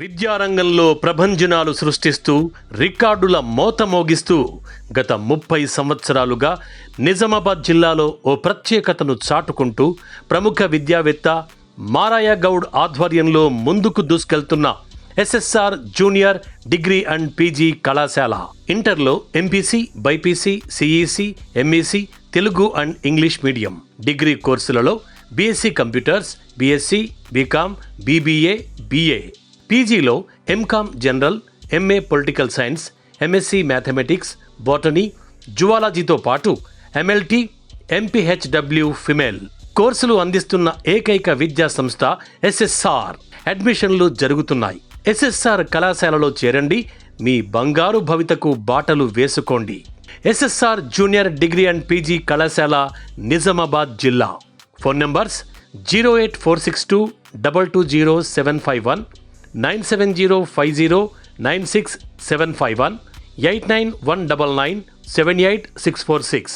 విద్యారంగంలో ప్రభంజనాలు సృష్టిస్తూ రికార్డుల మోత మోగిస్తూ గత 30 సంవత్సరాలుగా నిజామాబాద్ జిల్లాలో ఓ ప్రత్యేకతను చాటుకుంటూ ప్రముఖ విద్యావేత్త మారయ్య గౌడ్ ఆధ్వర్యంలో ముందుకు దూసుకెళ్తున్న SSR junior degree and PG కళాశాల. ఇంటర్లో MPC, BiPC, CEC, MEC, Telugu and English medium. Degree కోర్సులలో BSc computers, BSc, BCom, BBA, BA. పీజీలో MCom general, MA political science, MSc mathematics, botany, జువాలజీతో పాటు ఎంఎల్టీ, ఎంపీహెచ్డబ్ల్యూ ఫిమేల్ కోర్సులు అందిస్తున్న ఏకైక విద్యా సంస్థ ఎస్ఎస్ఆర్. అడ్మిషన్లు జరుగుతున్నాయి. ఎస్ఎస్ఆర్ కళాశాలలో చేరండి, మీ బంగారు భవితకు బాటలు వేసుకోండి. SSR junior degree and PG కళాశాల, నిజామాబాద్ జిల్లా. Phone numbers 08462 220751, 9705096751, 8919978646.